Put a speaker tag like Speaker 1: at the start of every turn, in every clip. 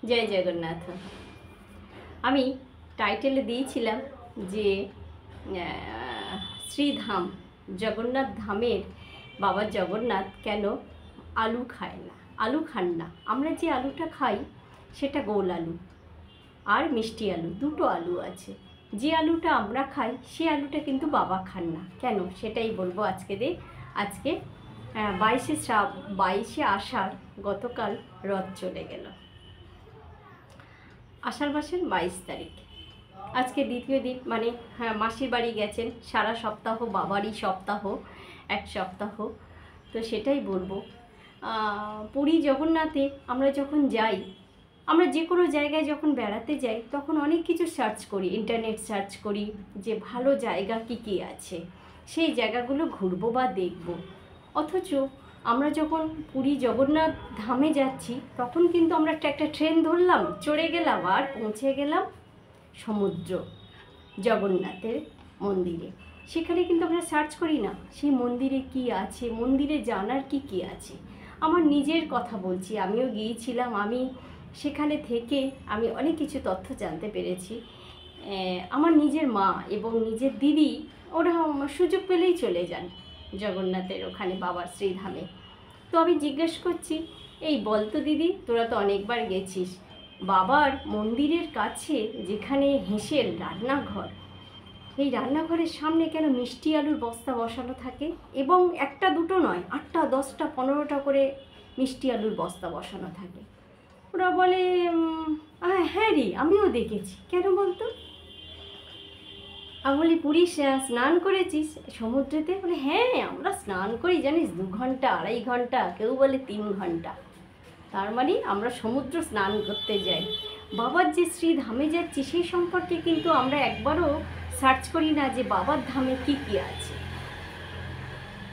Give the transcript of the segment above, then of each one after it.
Speaker 1: জয় জগন্নাথ। আমি টাইটেলে দিয়েছিলাম যে শ্রীধাম জগন্নাথ ধামের বাবা জগন্নাথ কেন আলু খায় না, আলু খান না। আমরা যে আলুটা খাই সেটা গোল আলু আর মিষ্টি আলু, দুটো আলু আছে। যে আলুটা আমরা খাই সে আলুটা কিন্তু বাবা খান না কেন, সেটাই বলবো আজকে 22শে আষাঢ়, গতকাল রথ চলে গেল। আষাঢ় মাসের 22 তারিখ, আজকে দ্বিতীয় দিন, মানে মাসির বাড়ি গেছেন। সারা সপ্তাহ বাবারই সপ্তাহ, এক সপ্তাহ। তো সেটাই বলবো, পুরী জগন্নাথে আমরা যখন যাই, আমরা যে কোনো জায়গায় যখন বেড়াতে যাই তখন অনেক কিছু সার্চ করি, ইন্টারনেট সার্চ করি যে ভালো জায়গা কী কী আছে, সেই জায়গাগুলো ঘুরবো বা দেখবো। অথচ আমরা যখন পুরী জগন্নাথ ধামে যাচ্ছি তখন কিন্তু আমরা একটা ট্রেন ধরলাম, চড়ে গেলাম আর পৌঁছে গেলাম সমুদ্র জগন্নাথের মন্দিরে। সেখানে কিন্তু আমরা সার্চ করি না সেই মন্দিরে কি আছে, মন্দিরে জানার কি কি আছে। আমার নিজের কথা বলছি, আমিও গিয়েছিলাম, আমি সেখানে থেকে আমি অনেক কিছু তথ্য জানতে পেরেছি। আমার নিজের মা এবং নিজের দিদি ওরা সুযোগ পেলেই চলে যান জগন্নাথের ওখানে বাবার শ্রীধামে। তো আমি জিজ্ঞেস করছি, এই বলতো দিদি, তোরা তো অনেকবার গেছিস, বাবার মন্দিরের কাছে যেখানে হেঁসেল রান্নাঘর, এই রান্নাঘরের সামনে কেন মিষ্টি আলুর বস্তা বসানো থাকে? এবং একটা দুটো নয়, 8টা 10টা 15টা করে মিষ্টি আলুর বস্তা বসানো থাকে। ওরা বলে হ্যাঁ রে, আমিও দেখেছি। কেন বলতো? আমি বলি, পুরী স্নান করেছিস সমুদ্রেতে? বলে হ্যাঁ, আমরা স্নান করি জানিস 2 ঘন্টা 2.5 ঘন্টা, কেউ বলে 3 ঘন্টা। তার মানে আমরা সমুদ্র স্নান করতে যাই। বাবার যে শ্রীধামে যাচ্ছি সেই সম্পর্কে কিন্তু আমরা একবারও সার্চ করি না যে বাবার ধামে কি কি আছে।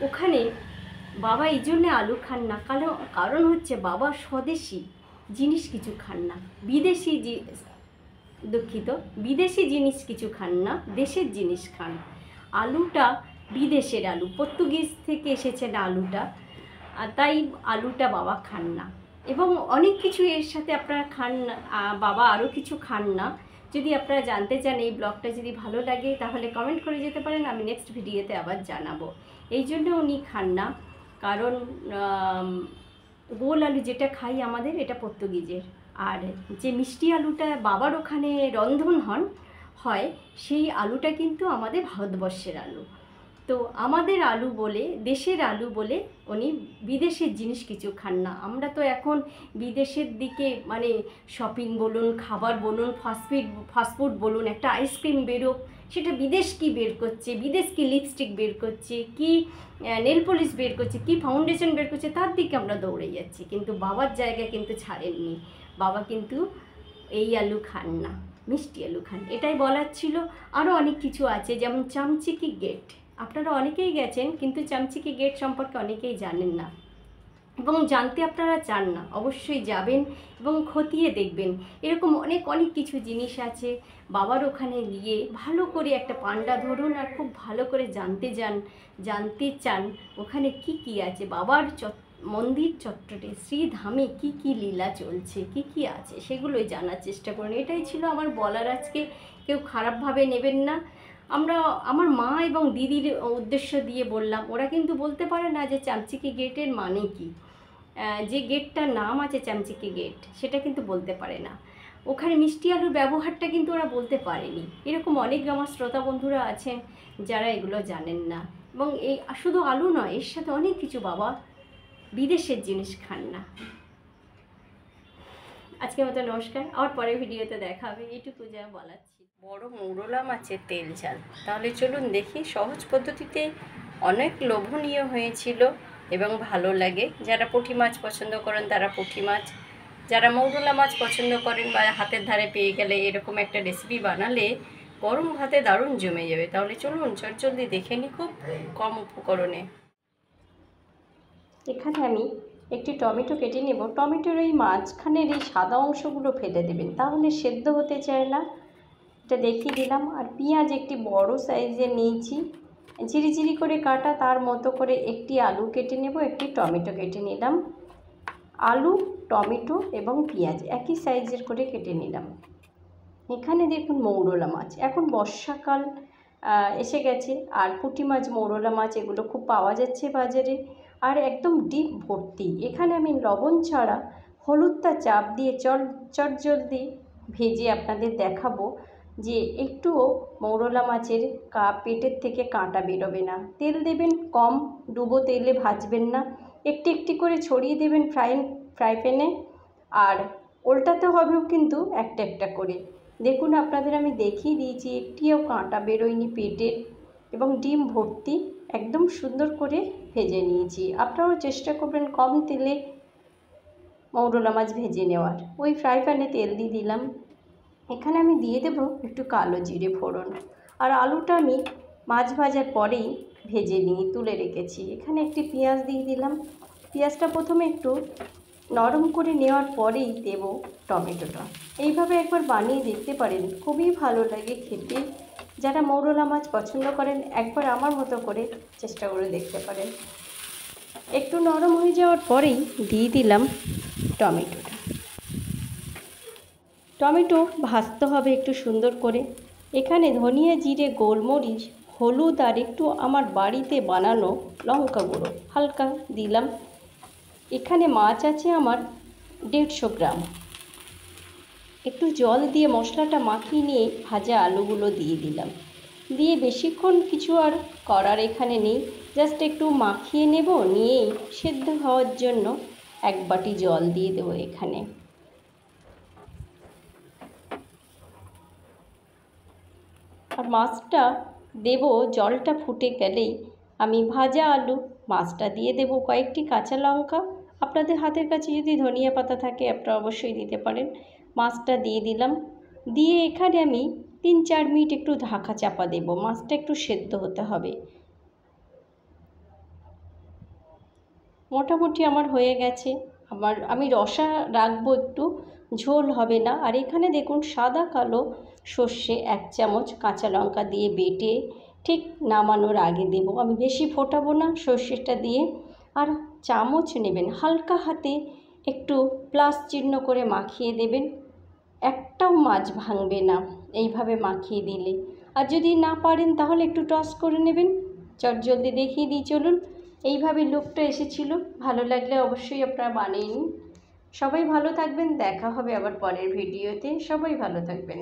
Speaker 1: ওখানে বাবা এই জন্যে আলু খান না, কারণ হচ্ছে বাবা স্বদেশি জিনিস কিছু খান না, বিদেশি জিনিস কিছু খান না, দেশের জিনিস খান। আলুটা বিদেশের আলু, পর্তুগিজ থেকে এসেছেন আলুটা, তাই আলুটা বাবা খান না। এবং অনেক কিছু এর সাথে আপনারা খান না, বাবা আরও কিছু খান না। যদি আপনারা জানতে চান, এই ব্লগটা যদি ভালো লাগে তাহলে কমেন্ট করে যেতে পারেন, আমি নেক্সট ভিডিওতে আবার জানাবো। এই জন্য উনি খান না, কারণ গোল আলু যেটা খাই আমাদের, এটা পর্তুগিজের। আর যে মিষ্টি আলুটা বাবার ওখানে রন্ধন হয় সেই আলুটা কিন্তু আমাদের ভারতবর্ষের আলু। তো আমাদের আলু বলে, দেশের আলু বলে উনি বিদেশের জিনিস কিছু খান না। আমরা তো এখন বিদেশের দিকে, মানে শপিং বলুন, খাবার বলুন, ফাস্টফুড বলুন, একটা আইসক্রিম বেরোক, সেটা বিদেশ কি বের করছে, বিদেশ কি লিপস্টিক বের করছে, কি নেল পলিশ বের করছে, কি ফাউন্ডেশন বের করছে, তার দিকে আমরা দৌড়ে যাচ্ছি। কিন্তু বাবার জায়গা কিন্তু ছাড়েননি। বাবা কিন্তু এই আলু খান না, মিষ্টি আলু খান। এটাই বলার ছিল। আরও অনেক কিছু আছে, যেমন চামচিকি গেট, আপনারা অনেকেই গেছেন কিন্তু চামচিকি গেট সম্পর্কে অনেকেই জানেন না এবং জানতে আপনারা চান না। অবশ্যই যাবেন এবং খতিয়ে দেখবেন। এরকম অনেক কিছু জিনিস আছে। বাবার ওখানে গিয়ে ভালো করে একটা পান্ডা ধরুন আর খুব ভালো করে জানতে চান ওখানে কি কি আছে, বাবার মন্দির চত্বরে শ্রীধামে কি কি লীলা চলছে, কি কি আছে, সেগুলোই জানার চেষ্টা করুন। এটাই ছিল আমার বলার আজকে। কেউ খারাপভাবে নেবেন না। আমার মা এবং দিদির উদ্দেশ্য দিয়ে বললাম, ওরা কিন্তু বলতে পারে না যে চামচিকি গেটের মানে কি, যে গেটটার নাম আছে চামচিকি গেট, সেটা কিন্তু বলতে পারে না। ওখানে মিষ্টি আলুর ব্যবহারটা কিন্তু ওরা বলতে পারেনি। এরকম অনেক আমার শ্রোতা বন্ধুরা আছেন যারা এগুলো জানেন না। এবং এই শুধু আলু নয়, এর সাথে অনেক কিছু বাবা বিদেশের জিনিস খান না। আজকের মতো নমস্কার, আবার পরের ভিডিওতে দেখা হবে। এইটুকু যা বলার ছিল। বড় মৌরলা মাছের তেল ঝাল, তাহলে চলুন দেখি। সহজ পদ্ধতিতে অনেক লোভনীয় হয়েছিল এবং ভালো লাগে। যারা পুঁটি মাছ পছন্দ করেন তারা পুঁটি মাছ, যারা মৌরলা মাছ পছন্দ করেন বা হাতের ধারে পেয়ে গেলে এরকম একটা রেসিপি বানালে গরম ভাতে দারুণ জমে যাবে। তাহলে চলুন চটজলদি দেখে নিই খুব কম উপকরণে। এখানে আমি একটি টমেটো কেটে নেব। টমেটোর এই মাঝখানের এই সাদা অংশগুলো ফেলে দেবেন, তাহলে সেদ্ধ হতে চায় না। এটা দেখিয়ে দিলাম। আর পেঁয়াজ একটি বড় সাইজের নিয়েছি, ঝিরিঝিরি করে কাটা। তার মতো করে একটি আলু কেটে নেব, একটি টমেটো কেটে নিলাম। আলু, টমেটো এবং পেঁয়াজ একই সাইজের করে কেটে নিলাম। এখানে দেখুন মৌরলা মাছ, এখন বর্ষাকাল এসে গেছে, আর পুঁটি মাছ, মৌরলা মাছ এগুলো খুব পাওয়া যাচ্ছে বাজারে, আর একদম ডিপ ভর্তি। এখানে আমি লবণ ছাড়া হলুদটা চাপ দিয়ে চটজলদি ভেজে আপনাদের দেখাবো যে একটুও মৌরলা মাছের পেটের থেকে কাঁটা বেরোবে না। তেল দেবেন কম, ডুবো তেলে ভাজবেন না, একটি একটি করে ছড়িয়ে দেবেন ফ্রাই প্যানে, আর উল্টাতে হবেও কিন্তু একটা একটা করে। দেখুন আপনাদের আমি দেখিয়ে দিয়েছি, একটিও কাঁটা বেরোয়নি পেটের, এবং ডিম ভর্তি, একদম সুন্দর করে ভেজে নিয়েছি। আপনারাও চেষ্টা করবেন কম তেলে মৌরলা মাছ ভেজে নেওয়ার। ওই ফ্রাই প্যানে তেল দিয়ে দিলাম। এখানে আমি দিয়ে দেবো একটু কালো জিরে ফোড়ন, আর আলুটা আমি মাছ ভাজার পরেই ভেজে নিয়ে তুলে রেখেছি। এখানে একটি পেঁয়াজ দিয়ে দিলাম। পেঁয়াজটা প্রথমে একটু নরম করে নেওয়ার পরেই দেব টমেটোটা। এইভাবে একবার বানিয়ে দেখতে পারেন, খুবই ভালো লাগে খেতে। যারা মৌরলা মাছ পছন্দ করেন একবার আমার মতো করে চেষ্টা করে দেখতে পারেন। একটু নরম হয়ে যাওয়ার পরেই দিয়ে দিলাম টমেটোটা। টমেটো ভাজতে হবে একটু সুন্দর করে। এখানে ধনিয়া, জিরে, গোলমরিচ, হলুদ আর একটু আমার বাড়িতে বানানো লঙ্কা গুঁড়ো হালকা দিলাম। এখানে মাছ আছে আমার 150 গ্রাম। একটু জল দিয়ে মশলাটা মাখিয়ে নিয়ে ভাজা আলুগুলো দিয়ে দিলাম। দিয়ে বেশিক্ষণ কিছু আর করার এখানে নেই, জাস্ট একটু মাখিয়ে নেব, নিয়েই সেদ্ধ হওয়ার জন্য 1 বাটি জল দিয়ে দেবো এখানে। আর মাছটা দেব, জলটা ফুটে গেলেই আমি ভাজা আলু, মাছটা দিয়ে দেব, কয়েকটি কাঁচা লঙ্কা, আপনাদের হাতের কাছে যদি ধনিয়া পাতা থাকে আপনারা অবশ্যই দিতে পারেন। মাছটা দিয়ে দিলাম, দিয়ে এখানে আমি 3-4 মিনিট একটু ঢাকা চাপা দেব, মাছটা একটু সেদ্ধ হতে হবে। মোটামুটি আমার হয়ে গেছে। আমি রসা রাখবো, একটু ঝোল হবে না। আর এখানে দেখুন সাদা কালো সর্ষে 1 চামচ কাঁচা লঙ্কা দিয়ে বেটে ঠিক নামানোর আগে দেব। আমি বেশি ফোটাবো না সর্ষেটা দিয়ে। আর চামচ নেবেন, হালকা হাতে একটু প্লাস চিহ্ন করে মাখিয়ে দেবেন, একটাও মাছ ভাঙবে না এইভাবে মাখিয়ে দিলে। আর যদি না পারেন তাহলে একটু টস করে নেবেন। চটজলদি দেখিয়ে দিই, চলুন। এইভাবে লুকটা এসেছিল। ভালো লাগলে অবশ্যই আপনারা বানিয়ে নিন। সবাই ভালো থাকবেন, দেখা হবে আবার পরের ভিডিওতে। সবাই ভালো থাকবেন।